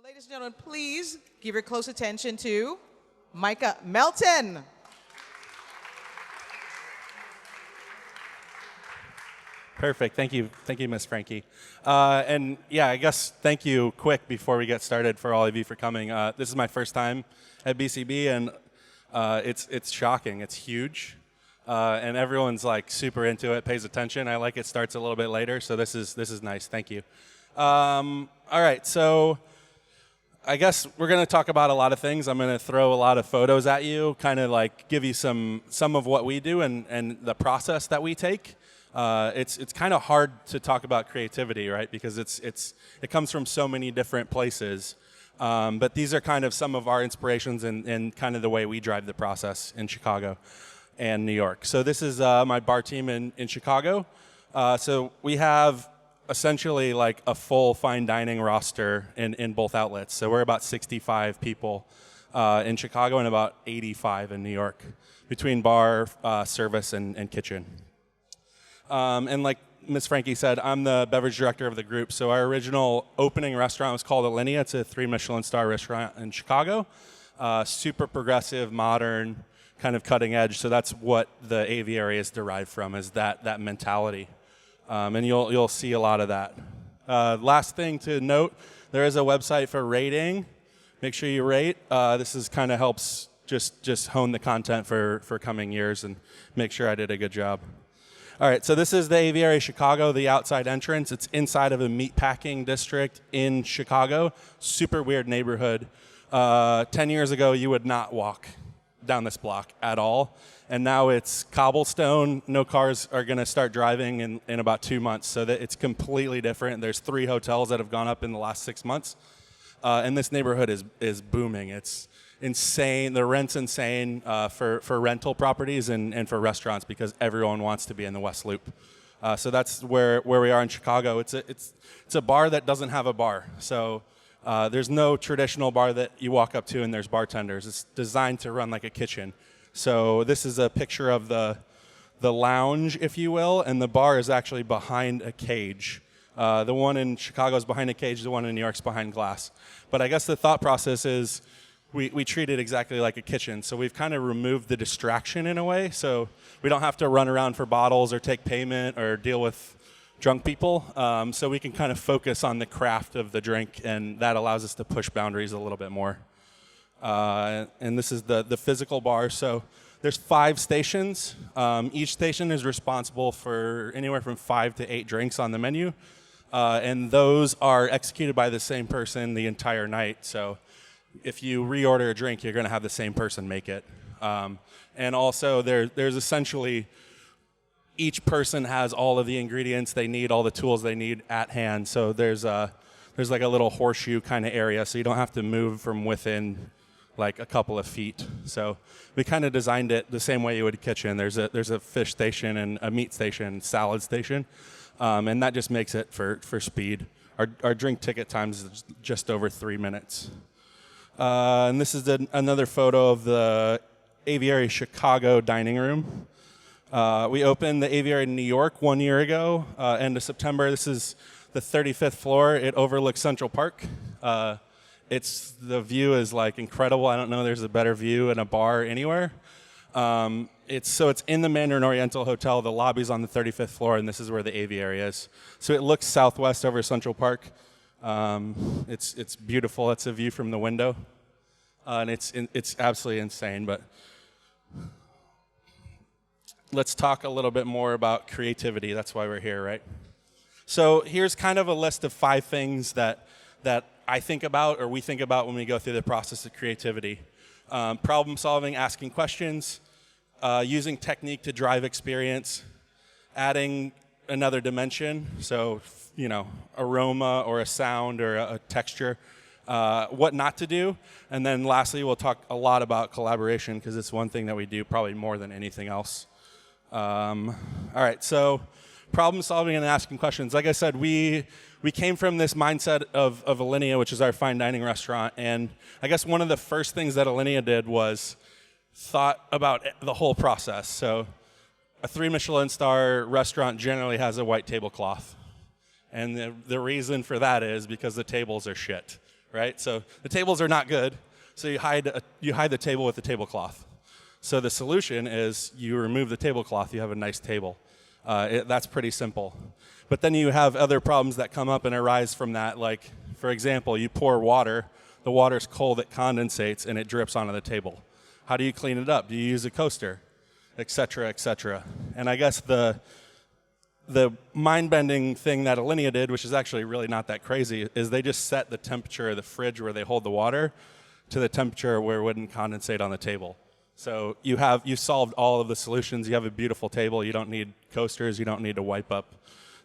Ladies and gentlemen, please give your close attention to Micah Melton. Perfect. Thank you, Miss Frankie. And yeah, I guess thank you quick before we get started for all of you for coming. This is my first time at BCB, and it's shocking. It's huge, and everyone's like super into it, pays attention. I like it starts a little bit later, so this is nice. Thank you. All right, so I guess we're going to talk about a lot of things. I'm going to throw a lot of photos at you, kind of like give you some of what we do and the process that we take. It's kind of hard to talk about creativity, right? Because it comes from so many different places. But these are kind of some of our inspirations and kind of the way we drive the process in Chicago and New York. So this is my bar team in Chicago. So we have essentially like a full fine dining roster in both outlets. So we're about 65 people in Chicago and about 85 in New York between bar, service, and kitchen. And like Ms. Frankie said, I'm the beverage director of the group. So our original opening restaurant was called Alinea. It's a 3 Michelin star restaurant in Chicago. Super progressive, modern, kind of cutting edge. So that's what the Aviary is derived from, is that mentality. And you'll see a lot of that. Last thing to note, there is a website for rating. Make sure you rate. This is kind of helps just hone the content for coming years and make sure I did a good job. All right, so this is the Aviary Chicago, the outside entrance. It's inside of a meatpacking district in Chicago. Super weird neighborhood. 10 years ago, you would not walk down this block at all. And now it's cobblestone. No cars are going to start driving in about 2 months. So that it's completely different. There's 3 hotels that have gone up in the last 6 months. And this neighborhood is booming. It's insane. The rent's insane for rental properties and for restaurants because everyone wants to be in the West Loop. So that's where we are in Chicago. It's a bar that doesn't have a bar. So there's no traditional bar that you walk up to and there's bartenders. It's designed to run like a kitchen. So this is a picture of the lounge, if you will, and the bar is actually behind a cage. The one in Chicago is behind a cage. The one in New York's behind glass. But I guess the thought process is we treat it exactly like a kitchen. So we've kind of removed the distraction in a way. So we don't have to run around for bottles or take payment or deal with drunk people. So we can kind of focus on the craft of the drink, and that allows us to push boundaries a little bit more. And this is the physical bar. So there's 5 stations. Each station is responsible for anywhere from 5 to 8 drinks on the menu. And those are executed by the same person the entire night. So if you reorder a drink, you're going to have the same person make it. And also there's essentially each person has all of the ingredients they need, all the tools they need at hand. So there's like a little horseshoe kind of area, so you don't have to move from within like a couple of feet. So we kind of designed it the same way you would a kitchen. There's a fish station and a meat station, salad station, and that just makes it for speed. Our drink ticket times is just over 3 minutes. And this is another photo of the Aviary Chicago dining room. We opened the Aviary in New York 1 year ago, end of September. This is the 35th floor. It overlooks Central Park. The view is like incredible. I don't know there's a better view in a bar anywhere. It's in the Mandarin Oriental Hotel. The lobby's on the 35th floor, and this is where the Aviary is. So it looks southwest over Central Park. It's beautiful. It's a view from the window, and it's absolutely insane. But let's talk a little bit more about creativity. That's why we're here, right? So here's kind of a list of 5 things that I think about or we think about when we go through the process of creativity. Problem solving, asking questions, using technique to drive experience, adding another dimension, so aroma or a sound or a texture, what not to do, and then lastly we'll talk a lot about collaboration because it's one thing that we do probably more than anything else. All right, so problem solving and asking questions. Like I said, we came from this mindset of Alinea, which is our fine dining restaurant, and I guess one of the first things that Alinea did was thought about the whole process. So a 3 Michelin star restaurant generally has a white tablecloth. And the reason for that is because the tables are shit, right? So the tables are not good, so you hide the table with the tablecloth. So the solution is you remove the tablecloth, you have a nice table. That's pretty simple. But then you have other problems that come up and arise from that, like, for example, you pour water, the water's cold, it condensates, and it drips onto the table. How do you clean it up? Do you use a coaster, et cetera, et cetera? And I guess the mind-bending thing that Alinea did, which is actually really not that crazy, is they just set the temperature of the fridge where they hold the water to the temperature where it wouldn't condensate on the table. So you solved all of the solutions. You have a beautiful table. You don't need coasters. You don't need to wipe up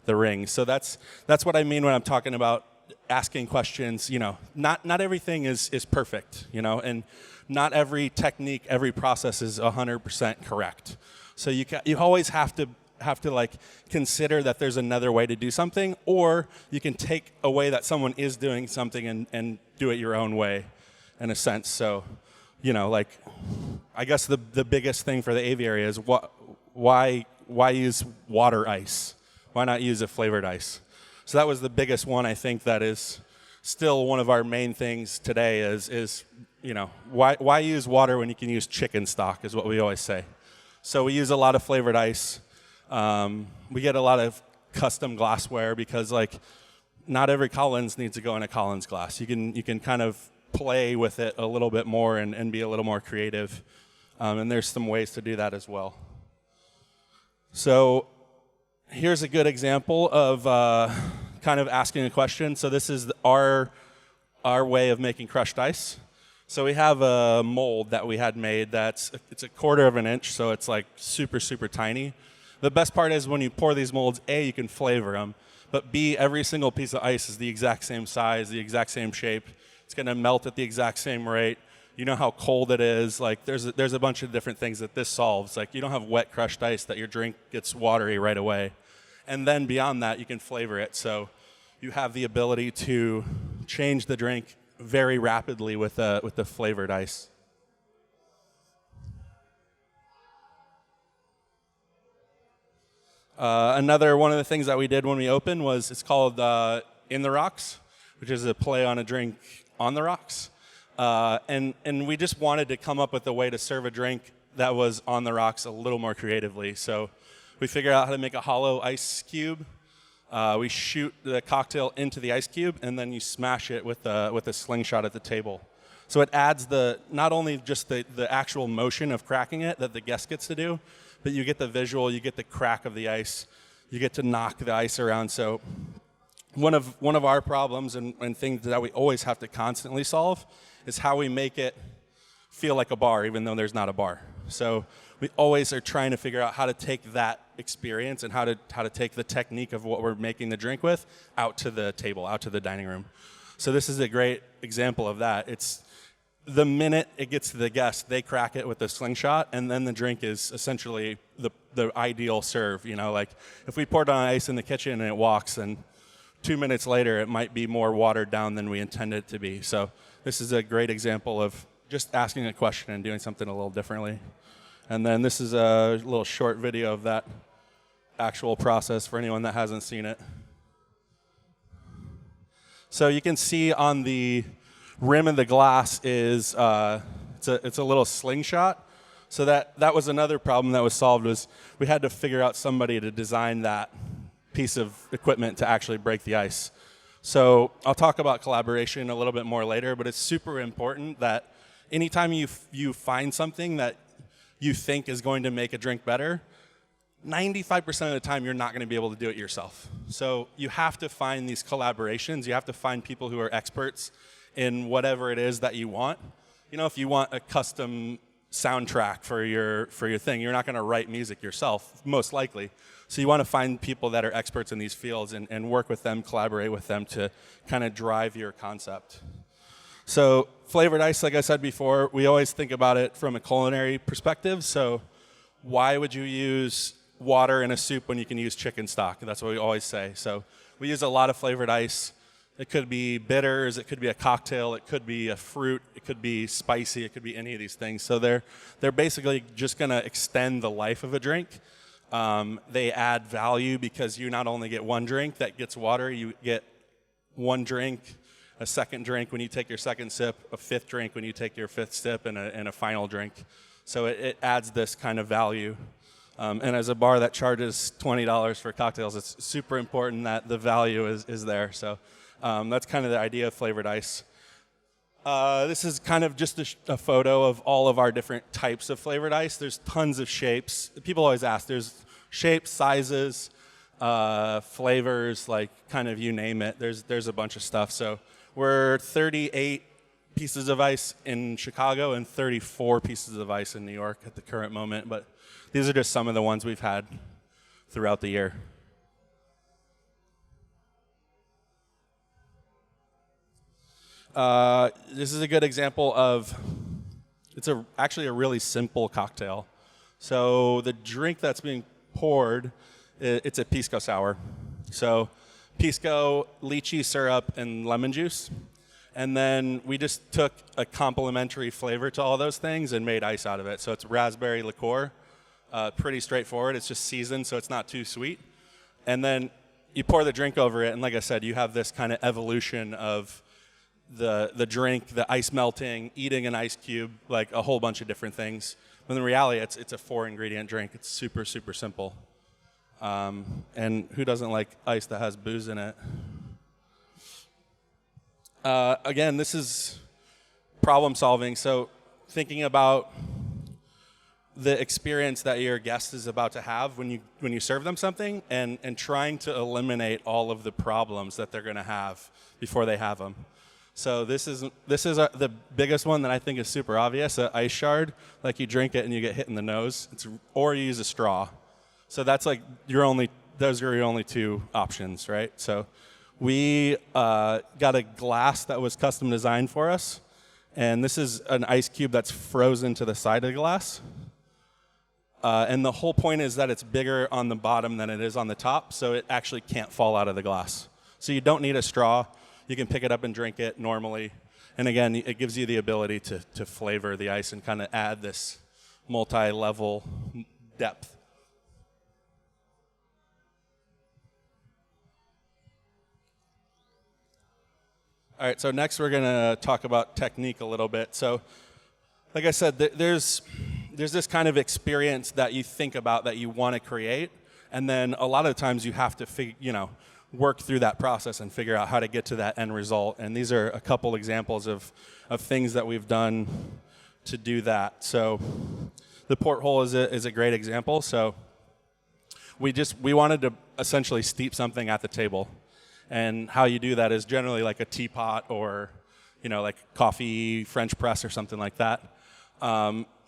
the rings. So that's what I mean when I'm talking about asking questions. You know, not everything is perfect, you know, and not every technique, every process is 100% correct. So you always have to like consider that there's another way to do something, or you can take a way that someone is doing something and do it your own way, in a sense. So, you know, like, I guess the biggest thing for the aviary is why use water ice? Why not use a flavored ice? So that was the biggest one, I think, that is still one of our main things today is you know, why use water when you can use chicken stock, is what we always say. So we use a lot of flavored ice. We get a lot of custom glassware because, like, not every Collins needs to go in a Collins glass. You can kind of play with it a little bit more and be a little more creative. And there's some ways to do that as well. So here's a good example of kind of asking a question. So this is our way of making crushed ice. So we have a mold that we had made it's a 1/4 of an inch, so it's like super, super tiny. The best part is when you pour these molds, A, you can flavor them, but B, every single piece of ice is the exact same size, the exact same shape. It's going to melt at the exact same rate. You know how cold it is. Like, there's a bunch of different things that this solves. Like, you don't have wet crushed ice that your drink gets watery right away. And then beyond that, you can flavor it. So you have the ability to change the drink very rapidly with the flavored ice. Another one of the things that we did when we opened was, it's called In the Rocks, which is a play on a drink on the rocks. And we just wanted to come up with a way to serve a drink that was on the rocks a little more creatively. So we figured out how to make a hollow ice cube. We shoot the cocktail into the ice cube, and then you smash it with a slingshot at the table. So it adds not only just the actual motion of cracking it that the guest gets to do, but you get the visual, you get the crack of the ice, you get to knock the ice around. So one of our problems and things that we always have to constantly solve is how we make it feel like a bar, even though there's not a bar. So we always are trying to figure out how to take that experience and how to take the technique of what we're making the drink with out to the table, out to the dining room. So this is a great example of that. It's the minute it gets to the guest, they crack it with a slingshot, and then the drink is essentially the ideal serve. You know, like, if we poured on ice in the kitchen and it walks, then 2 minutes later it might be more watered down than we intended it to be. So this is a great example of just asking a question and doing something a little differently. And then this is a little short video of that actual process for anyone that hasn't seen it. So you can see on the rim of the glass is it's a little slingshot. So that was another problem that was solved, was we had to figure out somebody to design that piece of equipment to actually break the ice. So I'll talk about collaboration a little bit more later, but it's super important that anytime you find something that you think is going to make a drink better, 95% of the time you're not going to be able to do it yourself. So you have to find these collaborations. You have to find people who are experts in whatever it is that you want. You know, if you want a custom soundtrack for your thing, you're not going to write music yourself, most likely. So you want to find people that are experts in these fields and work with them, collaborate with them to kind of drive your concept. So flavored ice, like I said before, we always think about it from a culinary perspective. So why would you use water in a soup when you can use chicken stock? That's what we always say. So we use a lot of flavored ice. It could be bitters, it could be a cocktail, it could be a fruit, it could be spicy, it could be any of these things. So they're basically just going to extend the life of a drink. They add value because you not only get one drink that gets water, you get one drink a second drink when you take your second sip, a fifth drink when you take your fifth sip, and a final drink. So it adds this kind of value. And as a bar that charges $20 for cocktails, it's super important that the value is there. So that's kind of the idea of flavored ice. This is kind of just a photo of all of our different types of flavored ice. There's tons of shapes. People always ask, there's shapes, sizes, flavors, like kind of you name it. There's a bunch of stuff. So we're 38 pieces of ice in Chicago and 34 pieces of ice in New York at the current moment. But these are just some of the ones we've had throughout the year. This is a good example of, it's actually a really simple cocktail. So the drink that's being poured, it's a pisco sour. So pisco, lychee syrup, and lemon juice. And then we just took a complementary flavor to all those things and made ice out of it. So it's raspberry liqueur, pretty straightforward. It's just seasoned, so it's not too sweet. And then you pour the drink over it, and like I said, you have this kind of evolution of the drink, the ice melting, eating an ice cube, like a whole bunch of different things. But in reality, it's a 4-ingredient drink. It's super, super simple. And who doesn't like ice that has booze in it? Again, this is problem solving. So thinking about the experience that your guest is about to have when you serve them something, and trying to eliminate all of the problems that they're going to have before they have them. So this is the biggest one that I think is super obvious. An ice shard, like you drink it and you get hit in the nose, or you use a straw. So that's like those are your only two options, right? So we got a glass that was custom designed for us, and this is an ice cube that's frozen to the side of the glass. And the whole point is that it's bigger on the bottom than it is on the top, so it actually can't fall out of the glass. So you don't need a straw. You can pick it up and drink it normally. And again, it gives you the ability to flavor the ice and kind of add this multi-level depth. All right, so next we're going to talk about technique a little bit. So like I said, there's this kind of experience that you think about that you want to create, and then a lot of times you have to work through that process and figure out how to get to that end result. And these are a couple examples of things that we've done to do that. So the porthole is a great example. So we wanted to essentially steep something at the table. And how you do that is generally like a teapot or, like coffee French press or something like that.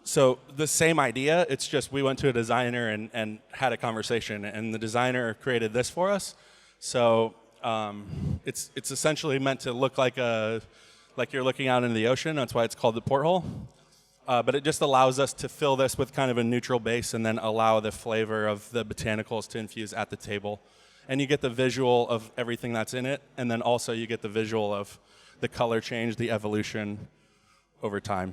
So the same idea, it's just we went to a designer and had a conversation, and the designer created this for us. So it's essentially meant to look like you're looking out into the ocean. That's why it's called the porthole. But it just allows us to fill this with kind of a neutral base and then allow the flavor of the botanicals to infuse at the table. And you get the visual of everything that's in it, and then also you get the visual of the color change, the evolution over time.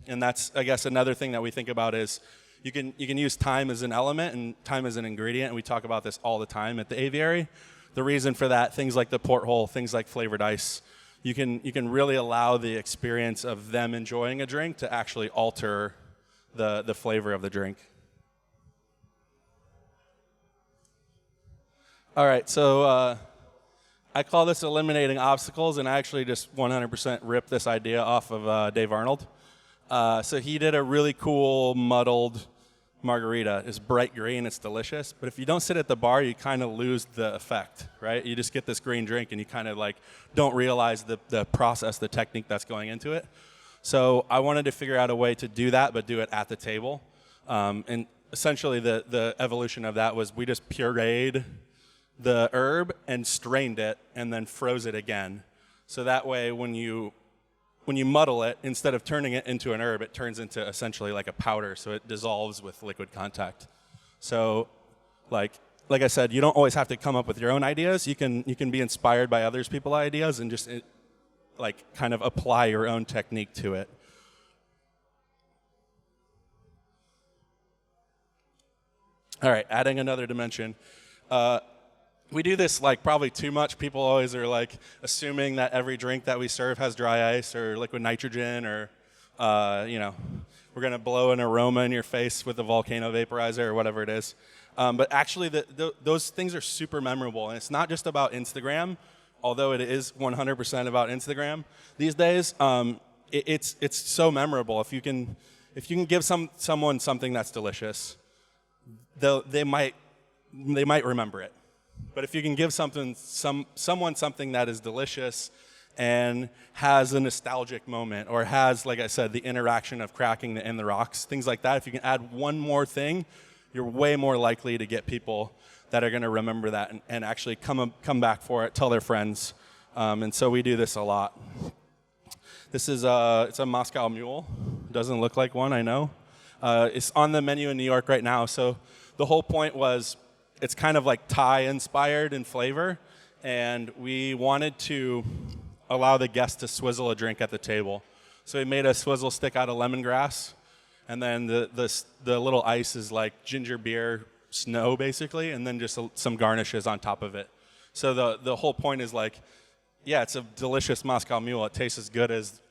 And that's, I guess, another thing that we think about is you can use time as an element and time as an ingredient, and we talk about this all the time at the Aviary. The reason for that, things like the porthole, things like flavored ice, you can really allow the experience of them enjoying a drink to actually alter the flavor of the drink. All right, so I call this eliminating obstacles, and I actually just 100% ripped this idea off of Dave Arnold. So he did a really cool muddled margarita. It's bright green, it's delicious, but if you don't sit at the bar, you kind of lose the effect, right? You just get this green drink and you kind of like don't realize the process, the technique that's going into it. So I wanted to figure out a way to do that, but do it at the table. And essentially the evolution of that was we just pureed the herb and strained it and then froze it again. So that way when you muddle it, instead of turning it into an herb, it turns into essentially like a powder, so it dissolves with liquid contact. So like I said, you don't always have to come up with your own ideas. You can be inspired by others people's ideas and just like kind of apply your own technique to it. All right, adding another dimension. we do this like probably too much. People always are like assuming that every drink that we serve has dry ice or liquid nitrogen or, we're going to blow an aroma in your face with a volcano vaporizer or whatever it is. But actually, those things are super memorable. And it's not just about Instagram, although it is 100% about Instagram these days. It's so memorable. If you can give someone something that's delicious, they might remember it. But if you can give someone something that is delicious and has a nostalgic moment, or has, like I said, the interaction of cracking in the rocks, things like that, if you can add one more thing, you're way more likely to get people that are going to remember that and actually come back for it, tell their friends. And so we do this a lot. This is it's a Moscow Mule. Doesn't look like one, I know. It's on the menu in New York right now. So the whole point was it's kind of like Thai inspired in flavor, and we wanted to allow the guests to swizzle a drink at the table. So we made a swizzle stick out of lemongrass, and then the little ice is like ginger beer snow basically, and then just some garnishes on top of it. So the whole point is like, yeah, it's a delicious Moscow Mule. It tastes as good as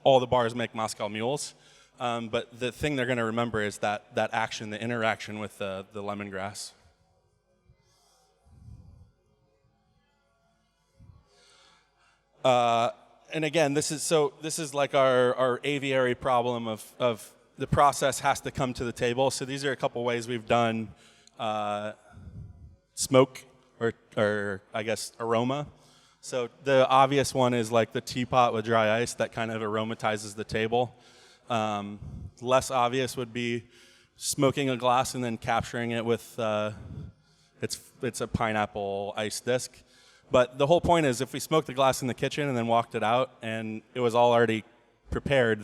all the bars make Moscow Mules. But the thing they're going to remember is that action, the interaction with the lemongrass. And again, this is like our aviary problem of the process has to come to the table. So these are a couple ways we've done smoke or I guess aroma. So the obvious one is like the teapot with dry ice that kind of aromatizes the table. Less obvious would be smoking a glass and then capturing it with it's a pineapple ice disc. But the whole point is if we smoked the glass in the kitchen and then walked it out and it was all already prepared,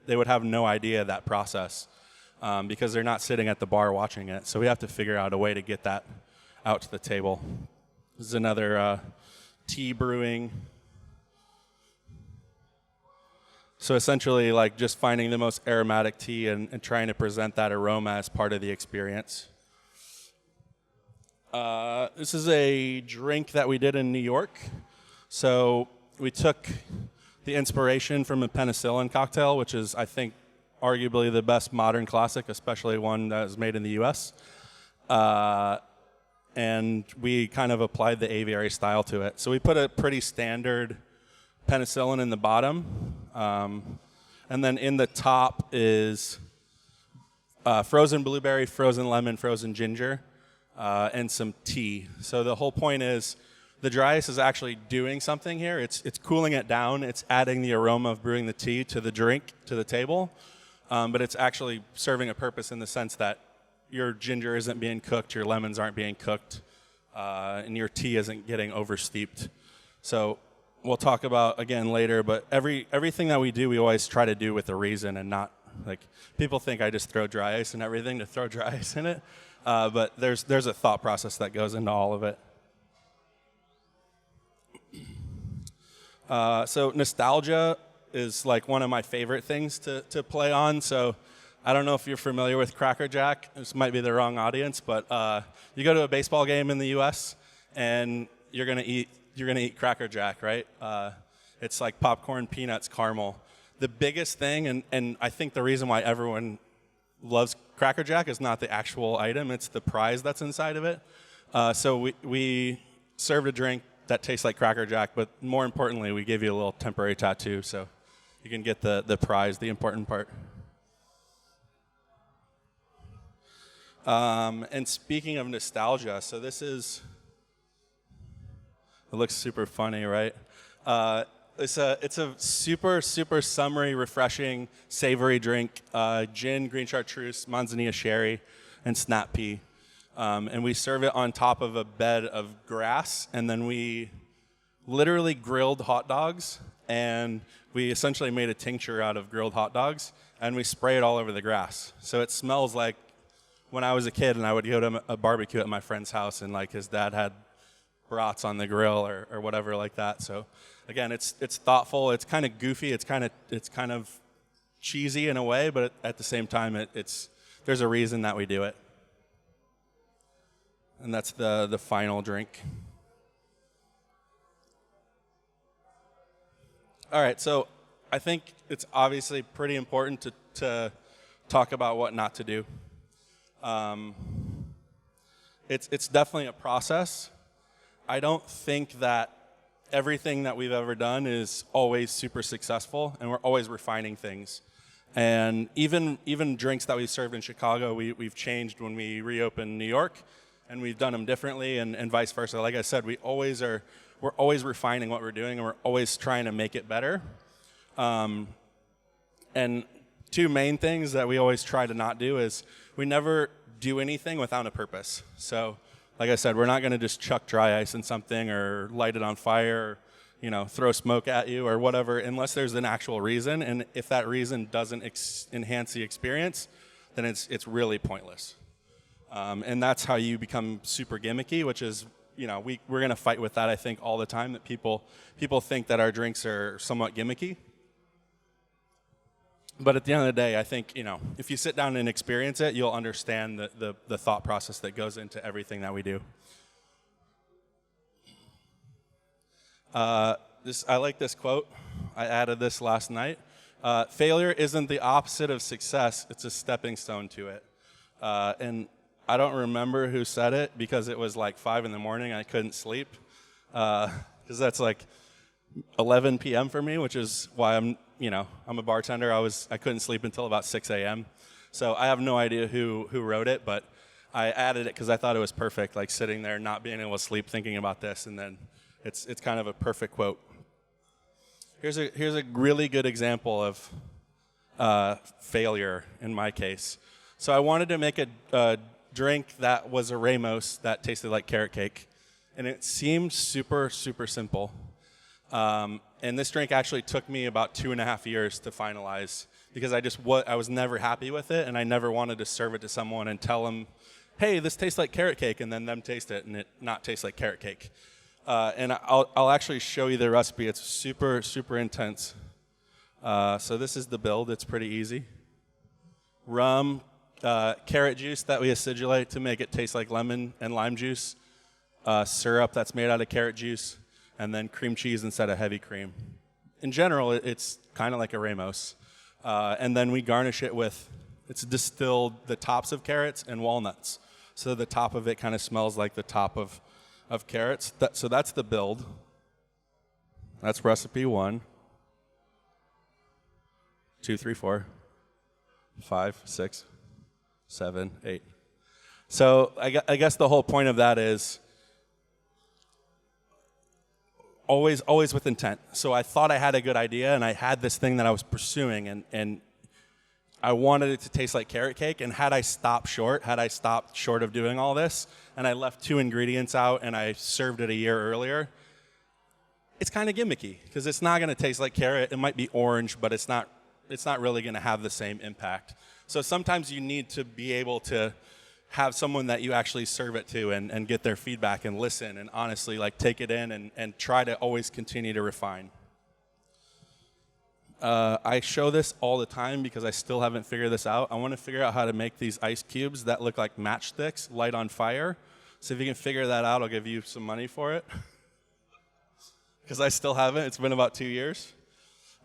they would have no idea that process because they're not sitting at the bar watching it. So we have to figure out a way to get that out to the table. This is another tea brewing. So essentially like just finding the most aromatic tea and trying to present that aroma as part of the experience. This is a drink that we did in New York. So we took the inspiration from a penicillin cocktail, which is, I think, arguably the best modern classic, especially one that is made in the U.S. And we kind of applied the aviary style to it. So we put a pretty standard penicillin in the bottom. And then in the top is frozen blueberry, frozen lemon, frozen ginger. And some tea. So the whole point is the dry ice is actually doing something here. It's cooling it down. It's adding the aroma of brewing the tea to the drink, to the table. But it's actually serving a purpose in the sense that your ginger isn't being cooked, your lemons aren't being cooked, and your tea isn't getting oversteeped. So we'll talk about, again, later, but everything that we do, we always try to do with a reason and not, like, people think I just throw dry ice and everything to throw dry ice in it. But there's a thought process that goes into all of it. So nostalgia is like one of my favorite things to play on. So I don't know if you're familiar with Cracker Jack. This might be the wrong audience, but you go to a baseball game in the U.S. and you're gonna eat Cracker Jack, right? It's like popcorn, peanuts, caramel. The biggest thing, and I think the reason why everyone loves Cracker Jack is not the actual item, it's the prize that's inside of it. So we served a drink that tastes like Cracker Jack, but more importantly, we give you a little temporary tattoo so you can get the prize, the important part. And speaking of nostalgia, so this is, it looks super funny, right? It's a super, super summery, refreshing, savory drink. Gin, green chartreuse, manzanilla sherry, and snap pea. And we serve it on top of a bed of grass, and then we literally grilled hot dogs, and we essentially made a tincture out of grilled hot dogs, and we spray it all over the grass. So it smells like when I was a kid and I would go to a barbecue at my friend's house, and like his dad had brats on the grill or whatever like that. So again, it's thoughtful. It's kind of goofy. It's kind of cheesy in a way, but at the same time, there's a reason that we do it. And that's the final drink. All right, so I think it's obviously pretty important to talk about what not to do. It's definitely a process. I don't think that everything that we've ever done is always super successful, and we're always refining things. And even drinks that we served in Chicago, we've changed when we reopened New York, and we've done them differently, and vice versa. Like I said, we're always refining what we're doing, and we're always trying to make it better. And two main things that we always try to not do is we never do anything without a purpose. So, like I said, we're not going to just chuck dry ice in something or light it on fire or, throw smoke at you or whatever unless there's an actual reason. And if that reason doesn't enhance the experience, then it's really pointless. And that's how you become super gimmicky, which is, we're going to fight with that, I think, all the time, that people think that our drinks are somewhat gimmicky. But at the end of the day, I think, if you sit down and experience it, you'll understand the thought process that goes into everything that we do. I like this quote. I added this last night. Failure isn't the opposite of success. It's a stepping stone to it. And I don't remember who said it because it was like 5 in the morning. I couldn't sleep because that's like 11 p.m. for me, which is why I'm a bartender. I couldn't sleep until about 6 a.m. So I have no idea who wrote it, but I added it because I thought it was perfect, like sitting there not being able to sleep thinking about this, and then it's kind of a perfect quote. Here's a really good example of failure in my case. So I wanted to make a drink that was a Ramos that tasted like carrot cake, and it seemed super, super simple. And this drink actually took me about 2.5 years to finalize because I was never happy with it, and I never wanted to serve it to someone and tell them, hey, this tastes like carrot cake, and then them taste it and it not taste like carrot cake. And I'll actually show you the recipe. It's super, super intense. So this is the build. It's pretty easy. Rum, carrot juice that we acidulate to make it taste like lemon and lime juice, syrup that's made out of carrot juice, and then cream cheese instead of heavy cream. In general, it's kind of like a Ramos. And then we garnish it with, it's distilled the tops of carrots and walnuts. So the top of it kind of smells like the top of carrots. So that's the build. That's recipe 1, 2, 3, 4, 5, 6, 7, 8. So I guess the whole point of that is always with intent. So I thought I had a good idea, and I had this thing that I was pursuing, and I wanted it to taste like carrot cake. And had I stopped short of doing all this, and I left 2 ingredients out, and I served it a year earlier, it's kind of gimmicky because it's not going to taste like carrot. It might be orange, but it's not really going to have the same impact. So sometimes you need to be able to have someone that you actually serve it to and get their feedback and listen and honestly take it in and try to always continue to refine. I show this all the time because I still haven't figured this out. I want to figure out how to make these ice cubes that look like matchsticks light on fire. So if you can figure that out, I'll give you some money for it. Because I still haven't. It's been about 2 years.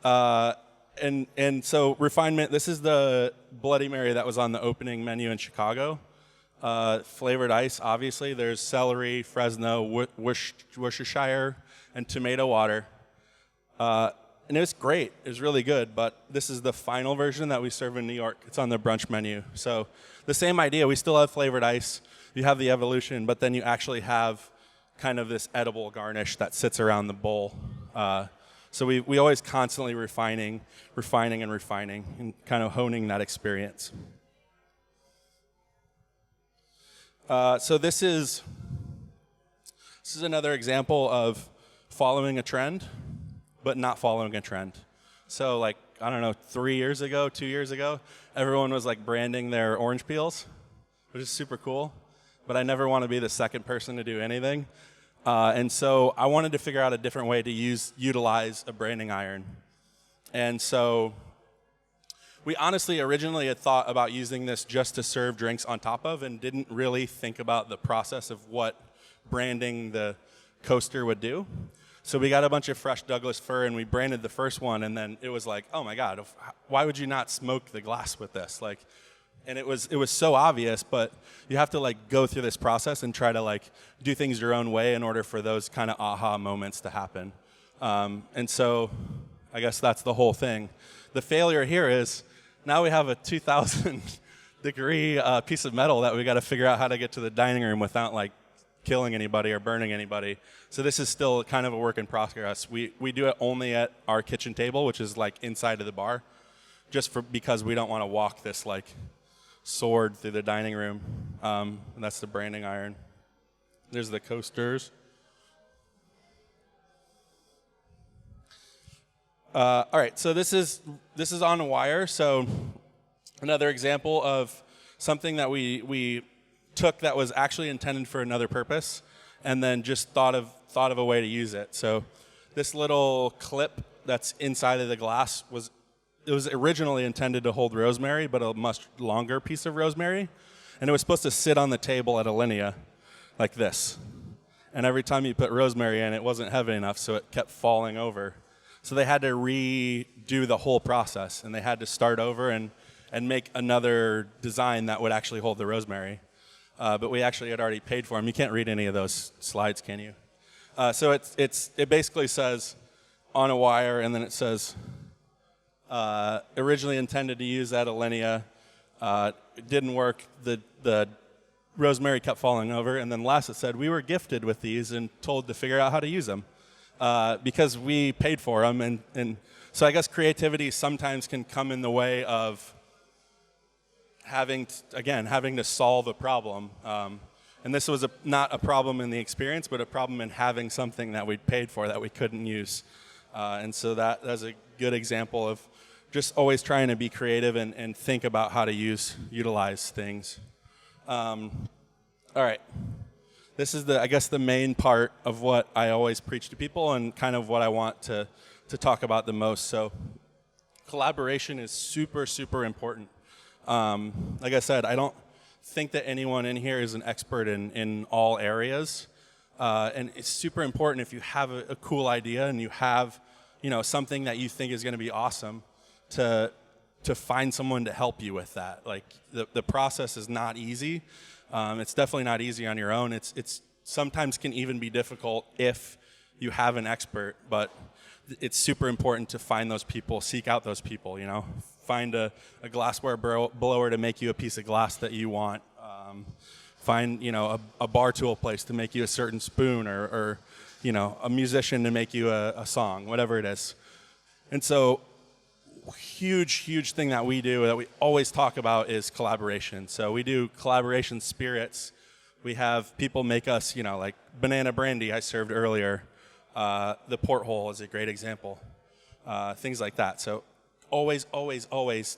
And so refinement, this is the Bloody Mary that was on the opening menu in Chicago. Flavored ice, obviously. There's celery, Fresno, Worcestershire, and tomato water. And it was great. It was really good, but this is the final version that we serve in New York. It's on the brunch menu. So the same idea. We still have flavored ice. You have the evolution, but then you actually have kind of this edible garnish that sits around the bowl. So we always constantly refining, and kind of honing that experience. So this is another example of following a trend, but not following a trend. So I don't know, 2 years ago, everyone was branding their orange peels, which is super cool. But I never want to be the second person to do anything. And so I wanted to figure out a different way to utilize a branding iron. And so we honestly originally had thought about using this just to serve drinks on top of and didn't really think about the process of what branding the coaster would do. So we got a bunch of fresh Douglas fir and we branded the first one, and then it was like, oh my God, why would you not smoke the glass with this? Like, and it was so obvious, but you have to like go through this process and try to like do things your own way in order for those kind of aha moments to happen. And so I guess that's the whole thing. The failure here is now we have a 2,000 degree piece of metal that we got to figure out how to get to the dining room without like killing anybody or burning anybody. So this is still kind of a work in progress. We do it only at our kitchen table, which is like inside of the bar, just because we don't want to walk this like sword through the dining room. And that's the branding iron. There's the coasters. All right, so this is on a wire. So another example of something that we took that was actually intended for another purpose, and then just thought of a way to use it. So this little clip that's inside of the glass was originally intended to hold rosemary, but a much longer piece of rosemary, and it was supposed to sit on the table at Alinea like this. And every time you put rosemary in, it wasn't heavy enough, so it kept falling over. So they had to redo the whole process, and they had to start over and make another design that would actually hold the rosemary. But we actually had already paid for them. You can't read any of those slides, can you? So it basically says on a wire, and then it says originally intended to use at Alinea. It didn't work. The rosemary kept falling over, and then last it said we were gifted with these and told to figure out how to use them because we paid for them. And so I guess creativity sometimes can come in the way of having to solve a problem. And this was not a problem in the experience, but a problem in having something that we'd paid for that we couldn't use. And so that's a good example of just always trying to be creative and think about how to utilize things. All right. This is the main part of what I always preach to people and kind of what I want to talk about the most. So collaboration is super, super important. Like I said, I don't think that anyone in here is an expert in all areas. And it's super important if you have a cool idea and you have, something that you think is going to be awesome to find someone to help you with that. Like the process is not easy. It's definitely not easy on your own. It's sometimes can even be difficult if you have an expert, but it's super important to find those people, seek out those people, Find a glassware blower to make you a piece of glass that you want. Find, a bar tool place to make you a certain spoon or a musician to make you a song, whatever it is. And so huge thing that we do that we always talk about is collaboration. So we do collaboration spirits. We have people make us, like banana brandy I served earlier. The porthole is a great example. Things like that. So always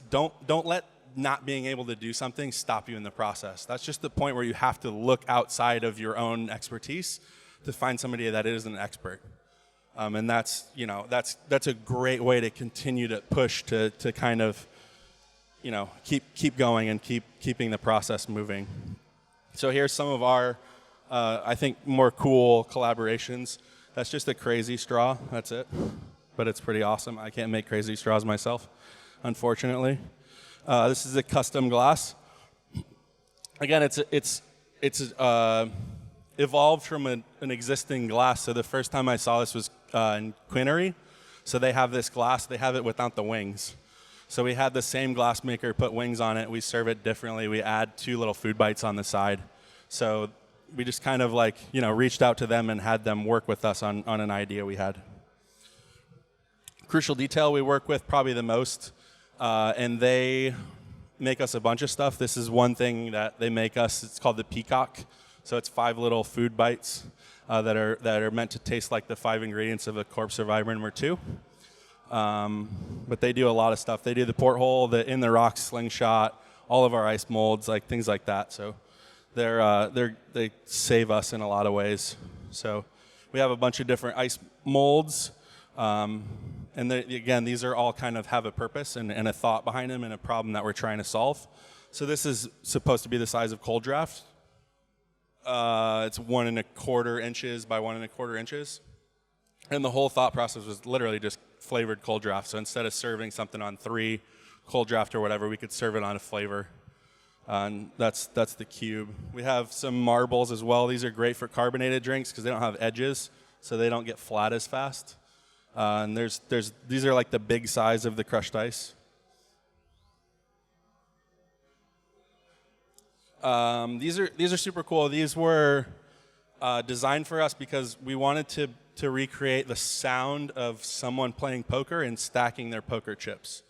don't let not being able to do something stop you in the process. That's just the point where you have to look outside of your own expertise to find somebody that is an expert. And that's a great way to continue to push to kind of, keep going and keeping the process moving. So here's some of our, I think, more cool collaborations. That's just a crazy straw. That's it. But it's pretty awesome. I can't make crazy straws myself, unfortunately. This is a custom glass. Again, it's evolved from an existing glass. So the first time I saw this was in Quinnery. So they have this glass. They have it without the wings. So we had the same glass maker put wings on it. We serve it differently. We add 2 little food bites on the side. So we just kind of reached out to them and had them work with us on an idea we had. Crucial Detail we work with probably the most, and they make us a bunch of stuff. This is one thing that they make us. It's called the Peacock. So it's 5 little food bites that are meant to taste like the 5 ingredients of a corpse survivor number 2. But they do a lot of stuff. They do the porthole, the in the rock slingshot, all of our ice molds, like things like that. So they save us in a lot of ways. So we have a bunch of different ice molds. and again, these are all kind of have a purpose and a thought behind them and a problem that we're trying to solve. So this is supposed to be the size of cold draft. It's 1¼ inches by 1¼ inches. And the whole thought process was literally just flavored cold draft. So instead of serving something on 3 cold draft or whatever, we could serve it on a flavor. And that's the cube. We have some marbles as well. These are great for carbonated drinks because they don't have edges, so they don't get flat as fast. And these are like the big size of the crushed ice. These are super cool. These were designed for us because we wanted to recreate the sound of someone playing poker and stacking their poker chips.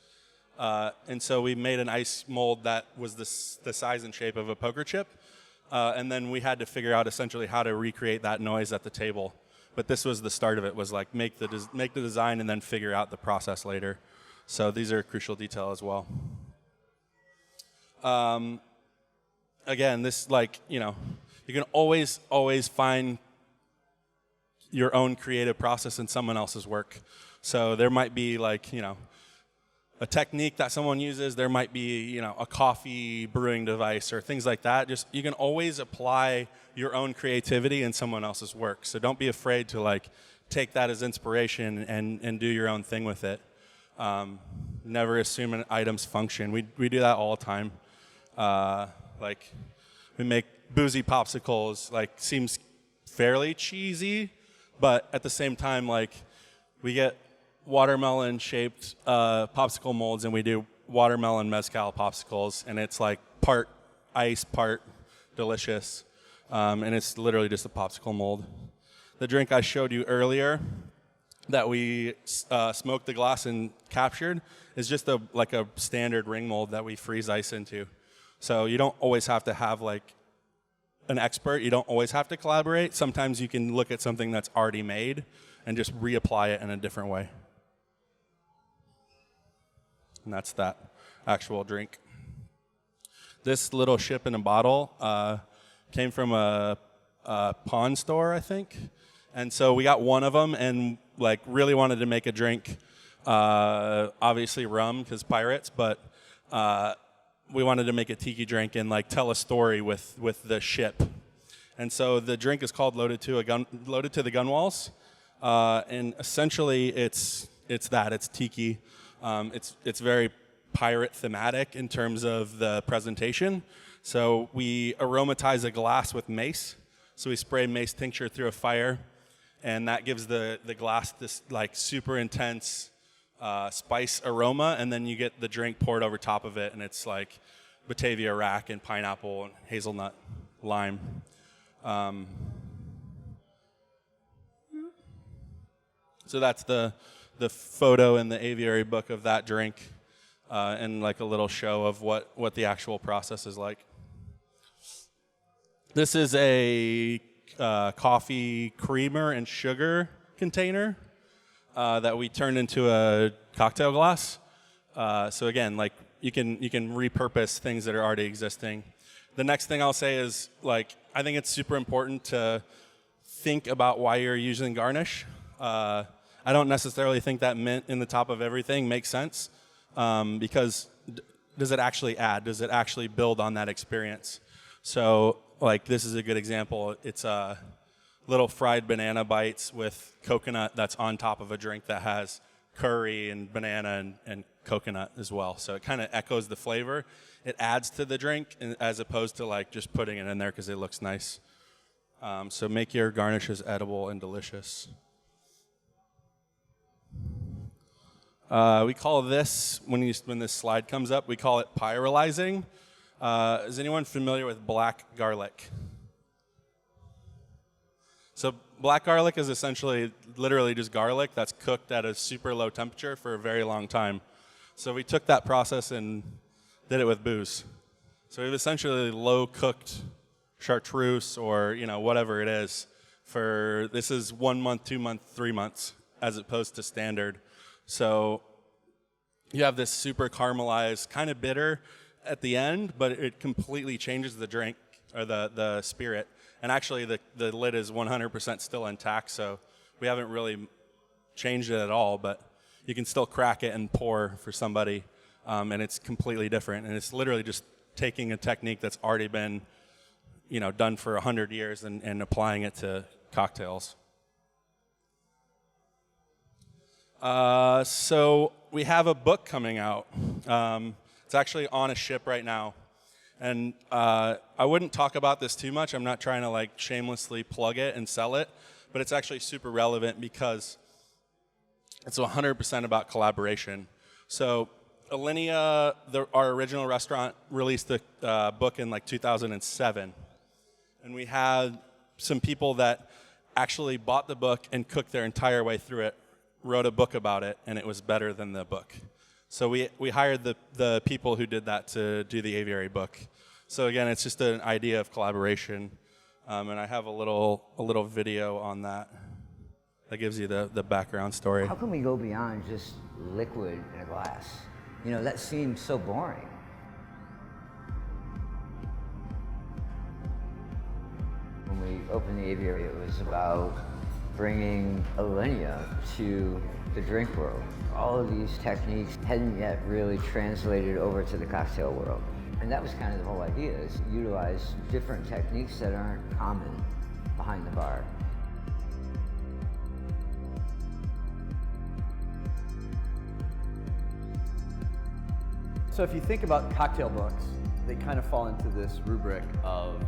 And so we made an ice mold that was the size and shape of a poker chip. And then we had to figure out essentially how to recreate that noise at the table. But this was the start of it, was like make the design and then figure out the process later. So these are a crucial detail as well. Again, this you can always find your own creative process in someone else's work. So there might be a technique that someone uses. There might be a coffee brewing device or things like that. Just you can always apply your own creativity in someone else's work. So don't be afraid to take that as inspiration and do your own thing with it. Never assume an item's function. We do that all the time. We make boozy popsicles. Seems fairly cheesy, but at the same time, we get watermelon shaped popsicle molds and we do watermelon mezcal popsicles, and it's part ice, part delicious, and it's literally just a popsicle mold. The drink I showed you earlier that we smoked the glass and captured is just a standard ring mold that we freeze ice into. So you don't always have to have an expert. You don't always have to collaborate. Sometimes you can look at something that's already made and just reapply it in a different way. And that's that actual drink. This little ship in a bottle came from a pawn store, I think. And so we got one of them and really wanted to make a drink, obviously rum because pirates, but we wanted to make a tiki drink and like tell a story with the ship. And so the drink is called Loaded to the Gun Walls, and essentially it's tiki. It's very pirate thematic in terms of the presentation. So we aromatize a glass with mace. So we spray mace tincture through a fire, and that gives the glass this like super intense spice aroma, and then you get the drink poured over top of it, and it's like Batavia rack and pineapple and hazelnut lime. So that's the photo in the Aviary book of that drink, and like a little show of what the actual process is like. This is a coffee creamer and sugar container that we turned into a cocktail glass. So again, like you can repurpose things that are already existing. The next thing I'll say is like I think it's super important to think about why you're using garnish. I don't necessarily think that mint in the top of everything makes sense, because does it actually add? Does it actually build on that experience? So like this is a good example. It's little fried banana bites with coconut that's on top of a drink that has curry and banana and coconut as well. So it kind of echoes the flavor. It adds to the drink as opposed to like just putting it in there because it looks nice. So make your garnishes edible and delicious. We call this, when this slide comes up, we call it pyrolizing. Is anyone familiar with black garlic? So black garlic is essentially literally just garlic that's cooked at a super low temperature for a very long time. So we took that process and did it with booze. So we've essentially low cooked chartreuse or whatever it is for, this is 1 month, 2 months, 3 months as opposed to standard. So you have this super caramelized, kind of bitter at the end, but it completely changes the drink or the spirit. And actually the lid is 100% still intact, so we haven't really changed it at all. But you can still crack it and pour for somebody, and it's completely different. And it's literally just taking a technique that's already been, done for 100 years and applying it to cocktails. So we have a book coming out. It's actually on a ship right now. And I wouldn't talk about this too much. I'm not trying to shamelessly plug it and sell it, but it's actually super relevant because it's 100% about collaboration. So Alinea, our original restaurant, released the book in 2007. And we had some people that actually bought the book and cooked their entire way through it, wrote a book about it, and it was better than the book. So we hired the people who did that to do the Aviary book. So again, it's just an idea of collaboration, and I have a little video on that gives you the background story. How can we go beyond just liquid in a glass? That seems so boring. When we opened the Aviary, it was about bringing Alinea to the drink world. All of these techniques hadn't yet really translated over to the cocktail world. And that was kind of the whole idea, is utilize different techniques that aren't common behind the bar. So if you think about cocktail books, they kind of fall into this rubric of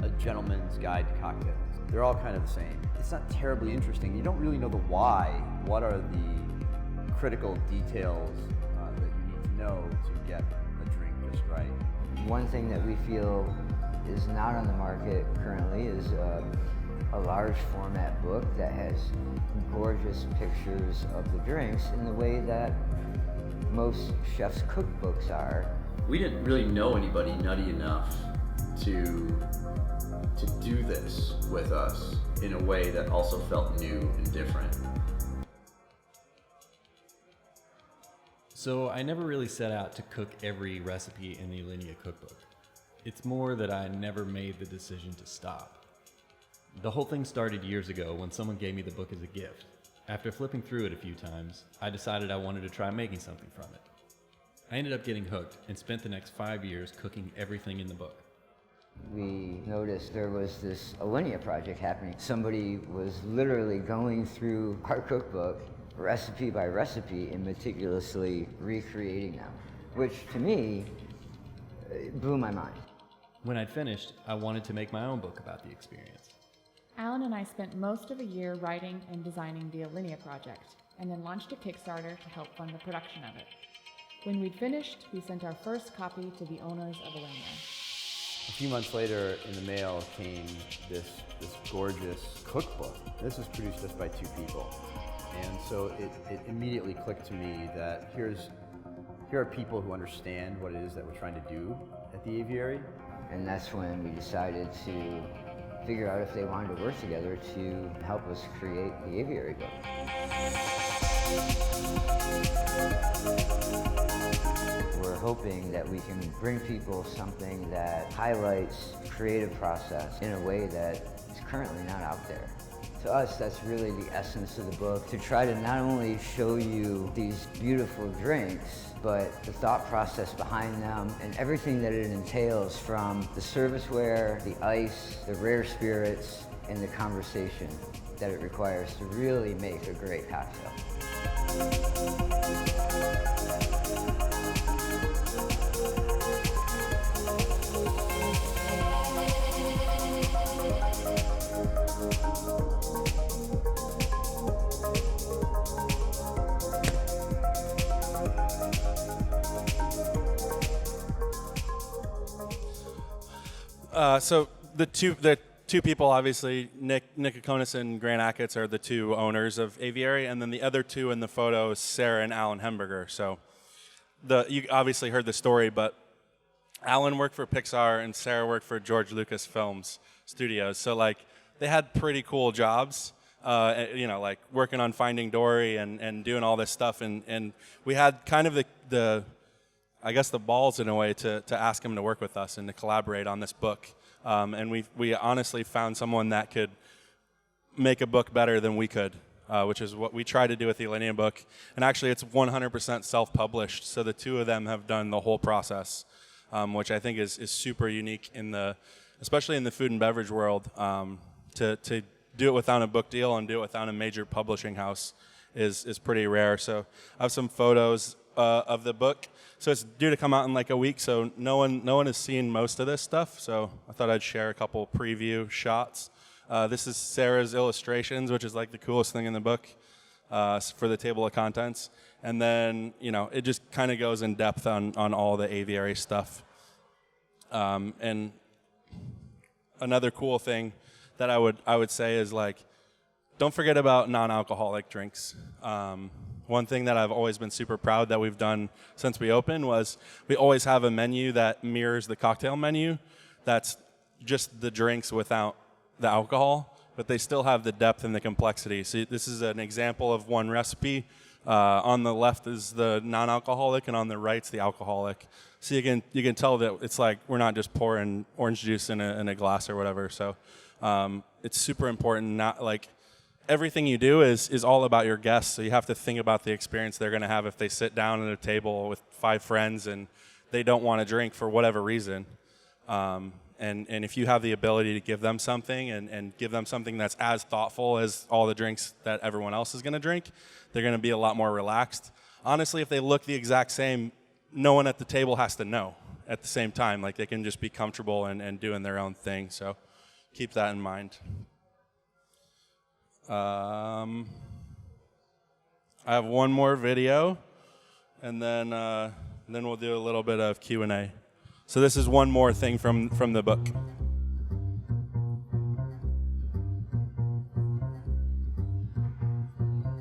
a gentleman's guide to cocktails. They're all kind of the same. It's not terribly interesting. You don't really know the why. What are the critical details that you need to know to get a drink just right? One thing that we feel is not on the market currently is a large format book that has gorgeous pictures of the drinks in the way that most chefs' cookbooks are. We didn't really know anybody nutty enough to do this with us in a way that also felt new and different. So I never really set out to cook every recipe in the Alinea cookbook. It's more that I never made the decision to stop. The whole thing started years ago when someone gave me the book as a gift. After flipping through it a few times, I decided I wanted to try making something from it. I ended up getting hooked and spent the next 5 years cooking everything in the book. We noticed there was this Alinea project happening. Somebody was literally going through our cookbook, recipe by recipe, and meticulously recreating them, which to me blew my mind. When I'd finished, I wanted to make my own book about the experience. Alan and I spent most of a year writing and designing the Alinea project, and then launched a Kickstarter to help fund the production of it. When we'd finished, we sent our first copy to the owners of Alinea. A few months later, in the mail came this gorgeous cookbook. This was produced just by 2 people. And so it immediately clicked to me that here are people who understand what it is that we're trying to do at the Aviary. And that's when we decided to figure out if they wanted to work together to help us create the Aviary book. We're hoping that we can bring people something that highlights the creative process in a way that is currently not out there. To us, that's really the essence of the book, to try to not only show you these beautiful drinks, but the thought process behind them and everything that it entails, from the serviceware, the ice, the rare spirits, and the conversation that it requires to really make a great cocktail. So the two people, obviously, Nick Akonis and Grant Achatz are the 2 owners of Aviary, and then the other 2 in the photo is Sarah and Alan Hemberger. So you obviously heard the story, but Alan worked for Pixar and Sarah worked for George Lucas Films Studios. So they had pretty cool jobs, working on Finding Dory and doing all this stuff, and we had kind of the balls in a way to ask him to work with us and to collaborate on this book. And we honestly found someone that could make a book better than we could. which is what we try to do with the Alinea book. And actually, it's 100% self-published, so the two of them have done the whole process, which I think is super unique especially in the food and beverage world. To do it without a book deal and do it without a major publishing house is pretty rare. So I have some photos of the book. So it's due to come out in like a week, so no one has seen most of this stuff. So I thought I'd share a couple preview shots. This is Sarah's illustrations, which is like the coolest thing in the book for the table of contents. And then, it just kind of goes in depth on all the aviary stuff. And another cool thing that I would say is, like, don't forget about non-alcoholic drinks. One thing that I've always been super proud that we've done since we opened was we always have a menu that mirrors the cocktail menu. That's just the drinks without the alcohol, but they still have the depth and the complexity. So this is an example of one recipe. On the left is the non-alcoholic, and on the right's the alcoholic. So you can tell that it's like we're not just pouring orange juice in a glass or whatever. So it's super important. Not like everything you do is all about your guests. So you have to think about the experience they're going to have if they sit down at a table with 5 friends and they don't want to drink for whatever reason. And if you have the ability to give them something and give them something that's as thoughtful as all the drinks that everyone else is going to drink, they're going to be a lot more relaxed. Honestly, if they look the exact same, no one at the table has to know at the same time. Like, they can just be comfortable and doing their own thing. So keep that in mind. I have one more video, and then we'll do a little bit of Q&A. So this is one more thing from the book.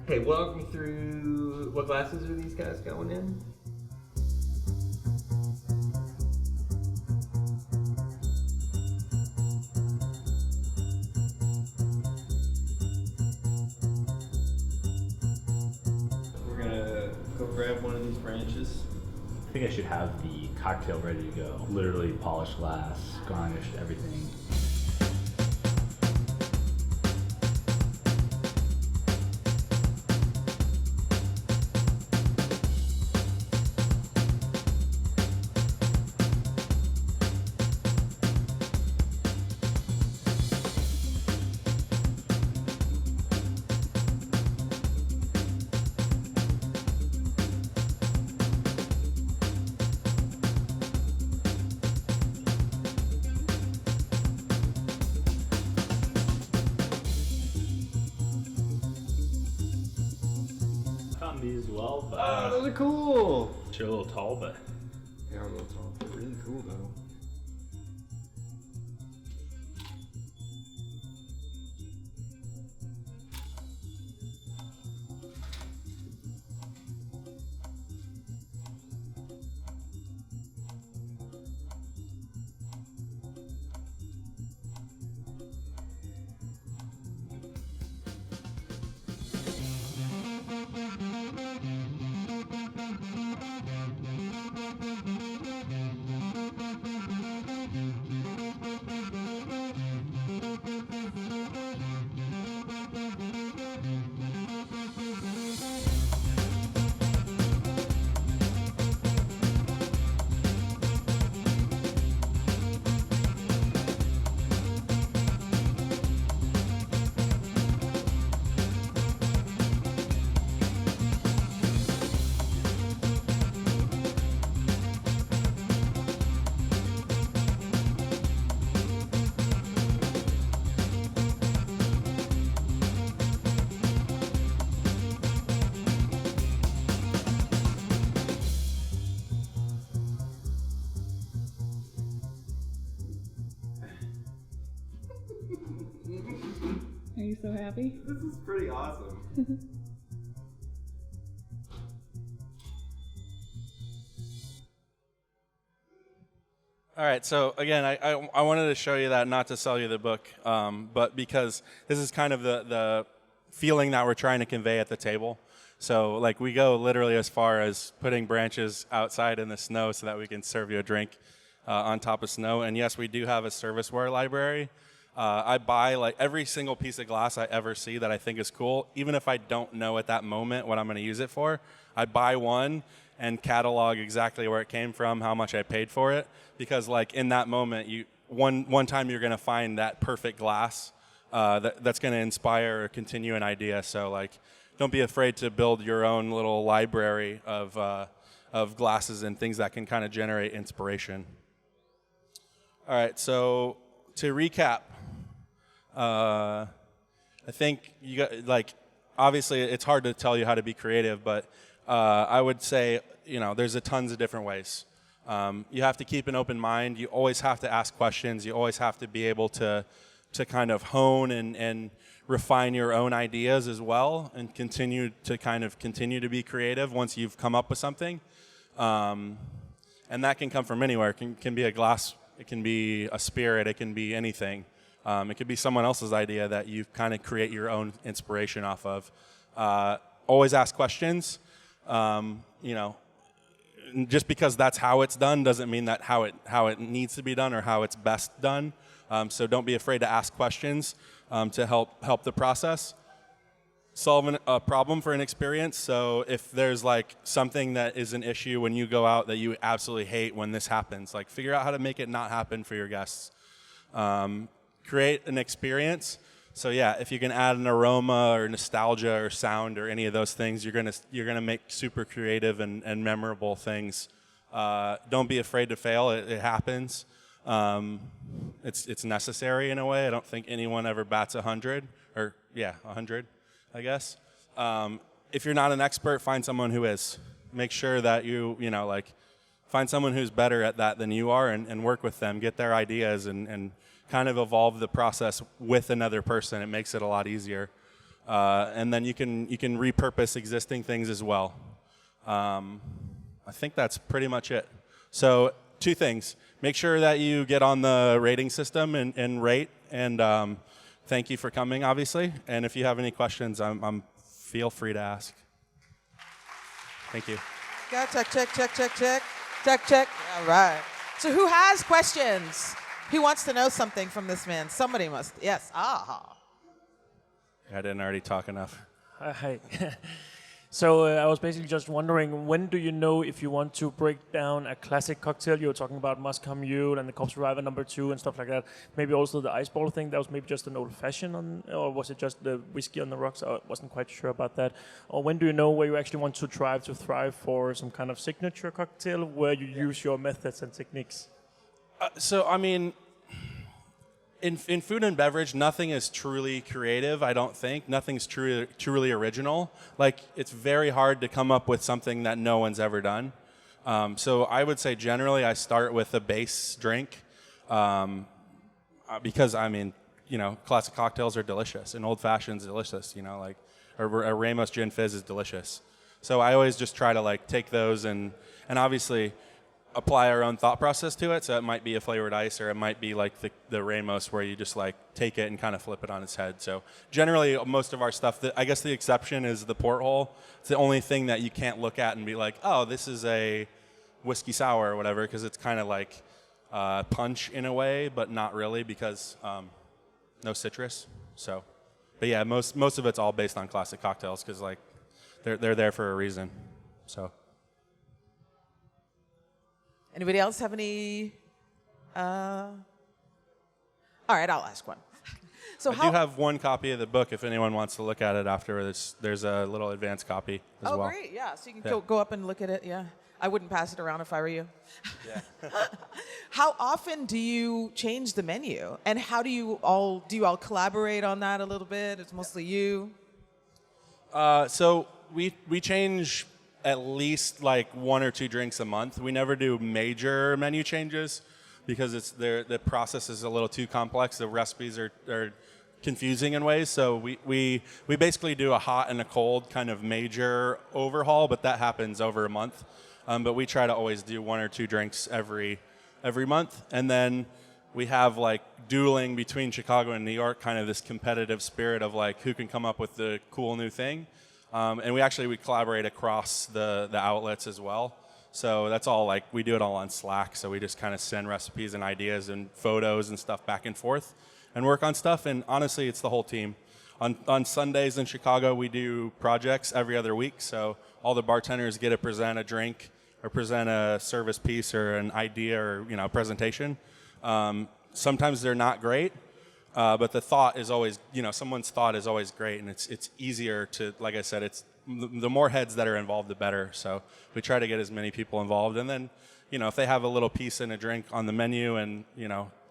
Okay, walk me through what glasses are these guys going in? We're gonna go grab one of these branches. I think I should have the cocktail ready to go. Literally polished glass, garnished, everything. These as well, but Oh, those are cool! they're a little tall, but Yeah, a little tall. They're really cool though. Are you so happy? This is pretty awesome. All right, so again, I wanted to show you that, not to sell you the book, but because this is kind of the feeling that we're trying to convey at the table. So, like, we go literally as far as putting branches outside in the snow so that we can serve you a drink on top of snow. And yes, we do have a serviceware library, I buy like every single piece of glass I ever see that I think is cool, even if I don't know at that moment what I'm going to use it for. I buy one and catalog exactly where it came from, how much I paid for it, because like in that moment, one time you're going to find that perfect glass that's going to inspire or continue an idea. So like, don't be afraid to build your own little library of glasses and things that can kind of generate inspiration. All right, so to recap, I think you got, like, obviously it's hard to tell you how to be creative, but I would say, there's tons of different ways. You have to keep an open mind. You always have to ask questions. You always have to be able to kind of hone and refine your own ideas as well, and continue to be creative once you've come up with something. And that can come from anywhere. It can be a glass. It can be a spirit. It can be anything. It could be someone else's idea that you kind of create your own inspiration off of. Always ask questions. Just because that's how it's done doesn't mean that how it needs to be done or how it's best done. So don't be afraid to ask questions to help the process. Solve a problem for an experience. So if there's like something that is an issue when you go out that you absolutely hate when this happens, like figure out how to make it not happen for your guests. Create an experience. So yeah, if you can add an aroma or nostalgia or sound or any of those things, you're gonna make super creative and memorable things. Don't be afraid to fail. It happens. It's necessary in a way. I don't think anyone ever bats 100 or 100. I guess. If you're not an expert, find someone who is. Make sure that find someone who's better at that than you are and work with them, get their ideas and kind of evolve the process with another person. It makes it a lot easier. And then you can repurpose existing things as well. I think that's pretty much it. So 2 things. Make sure that you get on the rating system and rate, and thank you for coming, obviously. And if you have any questions, feel free to ask. Thank you. Got check. All right. So who has questions? Who wants to know something from this man? Somebody must. Yes. Aha. I didn't already talk enough. Hi. So I was basically just wondering, when do you know if you want to break down a classic cocktail? You were talking about Moscow Mule and the Corpse Reviver #2 and stuff like that. Maybe also the ice ball thing. That was maybe just an old fashioned, or was it just the whiskey on the rocks? I wasn't quite sure about that. Or when do you know where you actually want to try to thrive for some kind of signature cocktail where you use your methods and techniques? So I mean, in food and beverage, nothing is truly creative, I don't think. Nothing's truly original. Like, it's very hard to come up with something that no one's ever done. So I would say generally I start with a base drink because, I mean, classic cocktails are delicious, and old fashioned's delicious, like a Ramos Gin Fizz is delicious. So I always just try to like take those and obviously apply our own thought process to it. So it might be a flavored ice, or it might be like the Ramos, where you just like take it and kind of flip it on its head. So generally most of our stuff, I guess the exception is the porthole. It's the only thing that you can't look at and be like, oh, this is a whiskey sour or whatever, because it's kind of like punch in a way, but not really, because no citrus. So, but yeah, most of it's all based on classic cocktails, because like they're there for a reason. So. Anybody else have any? All right, I'll ask one. So I do have one copy of the book if anyone wants to look at it after. There's a little advanced copy as well. Oh, great, yeah. So you can go up and look at it, yeah. I wouldn't pass it around if I were you. Yeah. How often do you change the menu? And how do you all collaborate on that a little bit? It's mostly you. So we change at least like 1 or 2 drinks a month. We never do major menu changes because the process is a little too complex. The recipes are confusing in ways. So we basically do a hot and a cold kind of major overhaul, but that happens over a month. But we try to always do 1 or 2 drinks every month. And then we have like dueling between Chicago and New York, kind of this competitive spirit of like who can come up with the cool new thing. And we collaborate across the outlets as well. So that's all like we do it all on Slack. So we just kind of send recipes and ideas and photos and stuff back and forth and work on stuff. And honestly, it's the whole team. On Sundays in Chicago, we do projects every other week. So all the bartenders get to present a drink or present a service piece or an idea or presentation. Sometimes they're not great, but the thought is always someone's thought is always great, and it's easier to, like I said, it's the more heads that are involved, the better. So we try to get as many people involved, and then if they have a little piece in a drink on the menu, and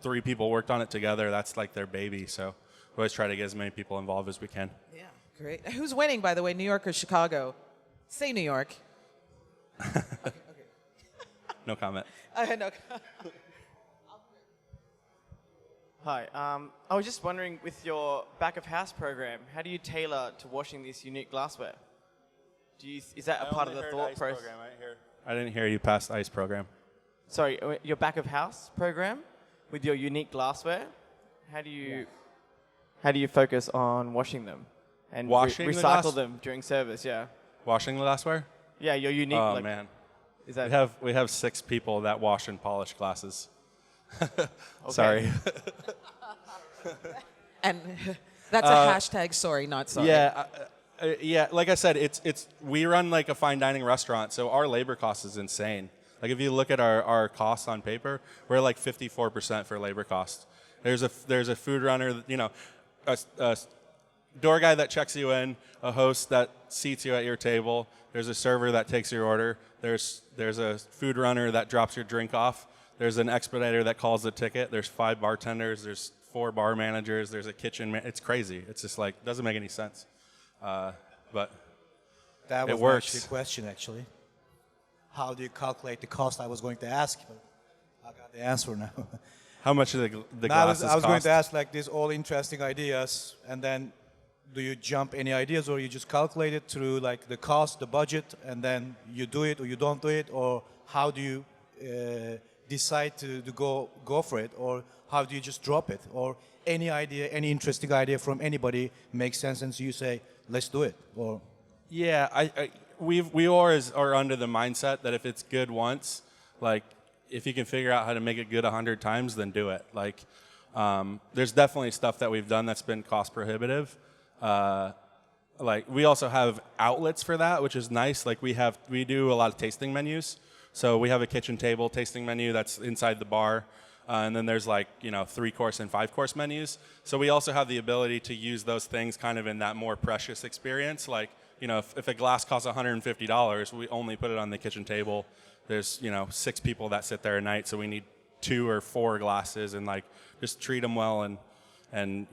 3 people worked on it together, that's like their baby. So we always try to get as many people involved as we can. Yeah, great. Who's winning, by the way, New York or Chicago? Say New York. Okay. No comment. No. Hi. I was just wondering, with your back of house program, how do you tailor to washing this unique glassware? Is that a part of the thought process? I didn't hear you past ICE program. Sorry, your back of house program with your unique glassware. How do you focus on washing them and recycle them during service? Yeah. Washing the glassware? Yeah, your unique. Oh man. Is that we have 6 people that wash and polish glasses. Sorry. And that's a hashtag sorry, not sorry. Yeah, yeah. Like I said, it's we run like a fine dining restaurant, so our labor cost is insane. Like if you look at our costs on paper, we're like 54% for labor cost. There's a food runner, a door guy that checks you in, a host that seats you at your table. There's a server that takes your order. There's a food runner that drops your drink off. There's an expediter that calls the ticket. There's 5 bartenders. There's 4 bar managers. There's a kitchen. It's crazy. It's just like doesn't make any sense. But that was it works. Actually a question, actually. How do you calculate the cost? I was going to ask, but I got the answer now. How much do the glasses I was going cost? to ask like these all interesting ideas, and then do you jump any ideas, or you just calculate it through like the cost, the budget, and then you do it or you don't do it, or how do you decide to go for it, or how do you just drop it, or any idea, any interesting idea from anybody makes sense, and so you say let's do it, or yeah, we always are under the mindset that if it's good once, like if you can figure out how to make it good 100 times, then do it. Like there's definitely stuff that we've done that's been cost prohibitive. Like we also have outlets for that, which is nice. Like we do a lot of tasting menus. So we have a kitchen table tasting menu that's inside the bar. And then there's like, 3-course and 5-course menus. So we also have the ability to use those things kind of in that more precious experience. Like, if a glass costs $150, we only put it on the kitchen table. There's, 6 people that sit there a night. So we need 2 or 4 glasses and like just treat them well and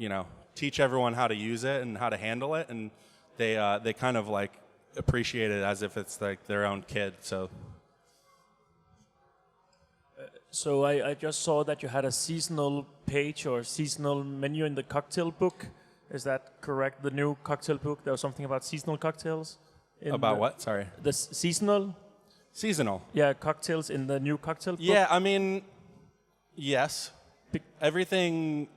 teach everyone how to use it and how to handle it. And they kind of like appreciate it as if it's like their own kid. So I just saw that you had a seasonal page or seasonal menu in the cocktail book. Is that correct? The new cocktail book, there was something about seasonal cocktails. About what? Sorry. The seasonal? Seasonal. Yeah, cocktails in the new cocktail book. Yeah, I mean, yes. Everything,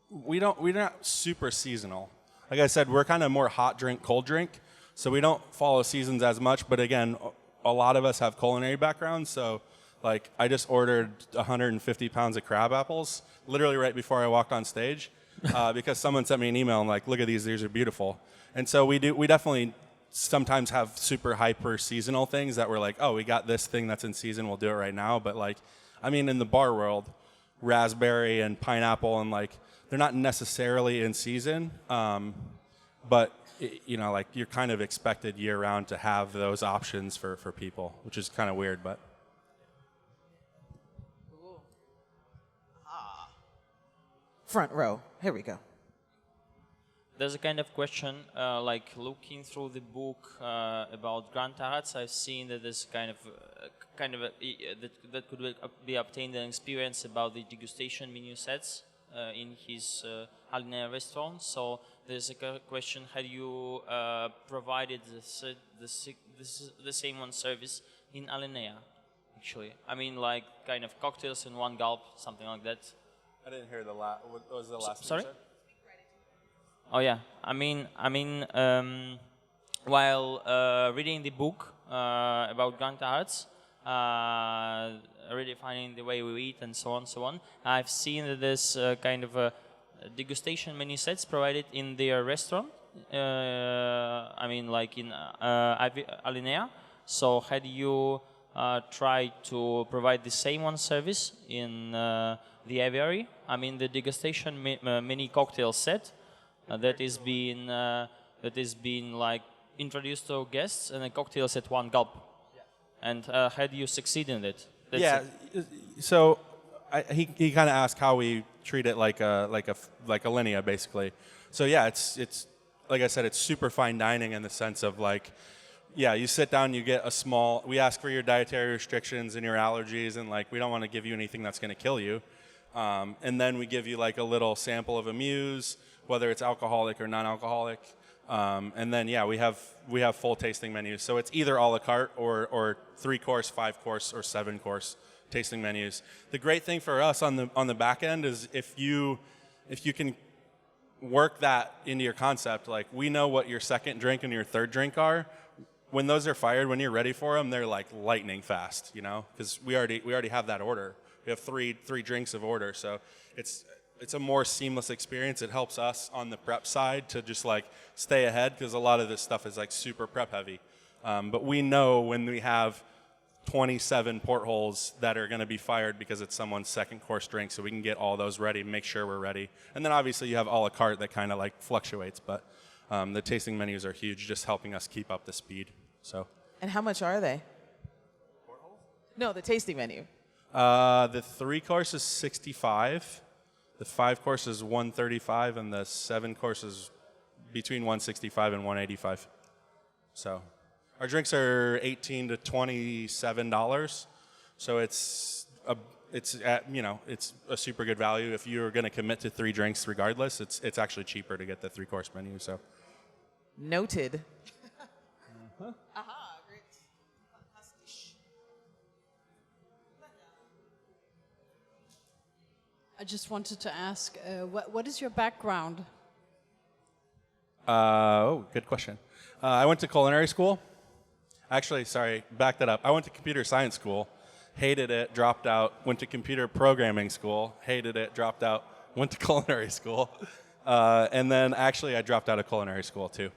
we're not super seasonal. Like I said, we're kind of more hot drink, cold drink. So we don't follow seasons as much. But again, a lot of us have culinary backgrounds. So like I just ordered 150 pounds of crab apples literally right before I walked on stage because someone sent me an email and like, look at these are beautiful. And so we definitely sometimes have super hyper seasonal things that we're like, oh, we got this thing that's in season, we'll do it right now. But like, I mean, in the bar world, raspberry and pineapple and like, they're not necessarily in season, but like you're kind of expected year round to have those options for people, which is kind of weird, but. Front row. Here we go. There's a kind of question, like looking through the book about Grand Tarats, I've seen that there's that could be obtained an experience about the degustation menu sets in his Alinea restaurant. So there's a question: had you provided the same one service in Alinea? Actually, I mean, like kind of cocktails in one gulp, something like that. I didn't hear the last. What was the last? Sorry. Oh yeah, I mean, while reading the book about Grand Tarats, redefining the way we eat and so on, so on. I've seen that there's kind of a degustation menu sets provided in their restaurant. I mean, like in Alinea. So had you tried to provide the same one service in the Aviary? I mean, the degustation mini cocktail set that is being like introduced to guests, and a cocktail set one gulp. And had you succeeded in it? That's it. So he kind of asked how we treat it like a linea, basically. So yeah, it's like I said, it's super fine dining in the sense of like, yeah, you sit down, you get a small. We ask for your dietary restrictions and your allergies, and like we don't want to give you anything that's going to kill you. And then we give you like a little sample of a muse, whether it's alcoholic or non-alcoholic. And then yeah, we have full tasting menus. So it's either a la carte or 3-course, 5-course, or 7-course tasting menus. The great thing for us on the back end is if you can work that into your concept, like we know what your second drink and your third drink are. When those are fired, when you're ready for them, they're like lightning fast, you know, because we already have that order. We have three drinks of order, so it's a more seamless experience. It helps us on the prep side to just like stay ahead because a lot of this stuff is like super prep heavy. But we know when we have 27 portholes that are going to be fired because it's someone's second course drink, so we can get all those ready, make sure we're ready. And then obviously you have a la carte that kind of like fluctuates, but the tasting menus are huge, just helping us keep up the speed. So. And how much are they? No, the tasting menu. The 3-course is $65. The 5-course is $135, and the 7-course is between $165 and $185. So, our drinks are $18 to $27. So it's a super good value. If you're going to commit to 3 drinks, regardless, it's actually cheaper to get the 3-course menu. So, noted. I just wanted to ask, what is your background? Good question. I went to culinary school. Actually, sorry, back that up. I went to computer science school, hated it, dropped out. Went to computer programming school, hated it, dropped out. Went to culinary school. And then actually I dropped out of culinary school too.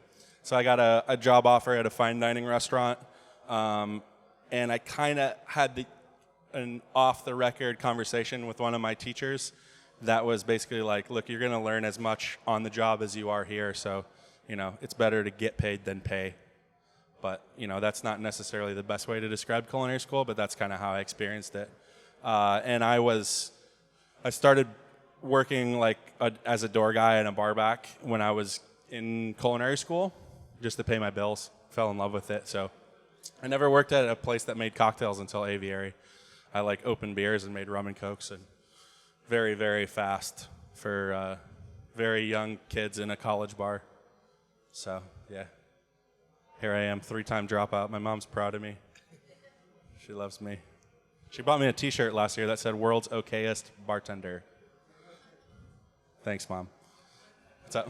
So I got a job offer at a fine dining restaurant, and I kind of had an off-the-record conversation with one of my teachers that was basically like, look, you're going to learn as much on the job as you are here, so, you know, it's better to get paid than pay. But, you know, that's not necessarily the best way to describe culinary school, but that's kind of how I experienced it. And I started working like as a door guy and a bar back when I was in culinary school, just to pay my bills. Fell in love with it. So I never worked at a place that made cocktails until Aviary. I like opened beers and made rum and cokes, and very, very fast for very young kids in a college bar. So yeah, here I am, 3-time dropout. My mom's proud of me. She loves me. She bought me a T-shirt last year that said "World's Okayest Bartender." Thanks, Mom. What's up?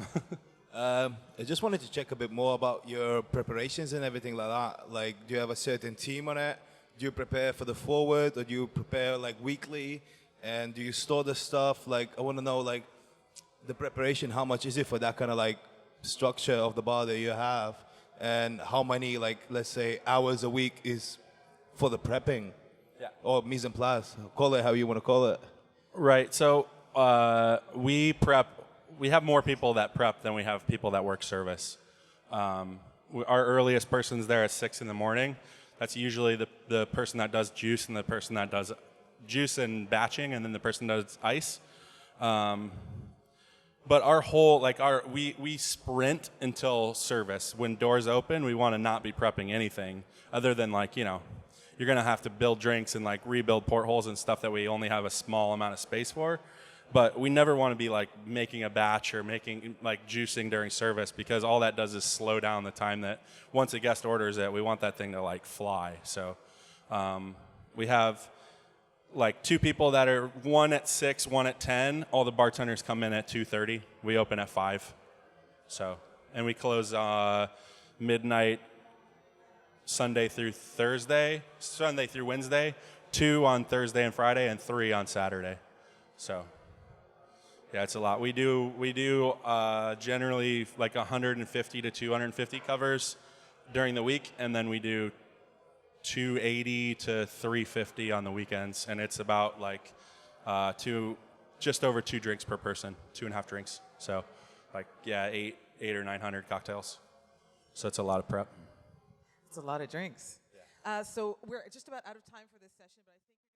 I just wanted to check a bit more about your preparations and everything like that. Like, do you have a certain team on it? Do you prepare for the forward, or do you prepare like weekly? And do you store the stuff? Like, I want to know like the preparation. How much is it for that kind of like structure of the bar that you have? And how many, like, let's say, hours a week is for the prepping? Yeah. Or mise en place. Call it how you want to call it. Right. So we prep. We have more people that prep than we have people that work service. Our earliest person's there at 6 in the morning. That's usually the person that does juice and the person that does juice and batching, and then the person does ice. But our whole, like we sprint until service. When doors open, we want to not be prepping anything other than like, you know, you're going to have to build drinks and like rebuild portholes and stuff that we only have a small amount of space for. But we never want to be like making a batch or making like juicing during service, because all that does is slow down the time that once a guest orders it, we want that thing to like fly. So we have like 2 people that are, one at 6, one at 10. All the bartenders come in at 2:30. We open at 5. So, and we close midnight Sunday through Wednesday, 2 on Thursday and Friday, and 3 on Saturday. So, yeah, it's a lot. We do generally like 150 to 250 covers during the week, and then we do 280 to 350 on the weekends, and it's about like just over 2 drinks per person, 2.5 drinks. So, like, yeah, 8 or 900 cocktails. So it's a lot of prep. It's a lot of drinks. So we're just about out of time for this session, but I think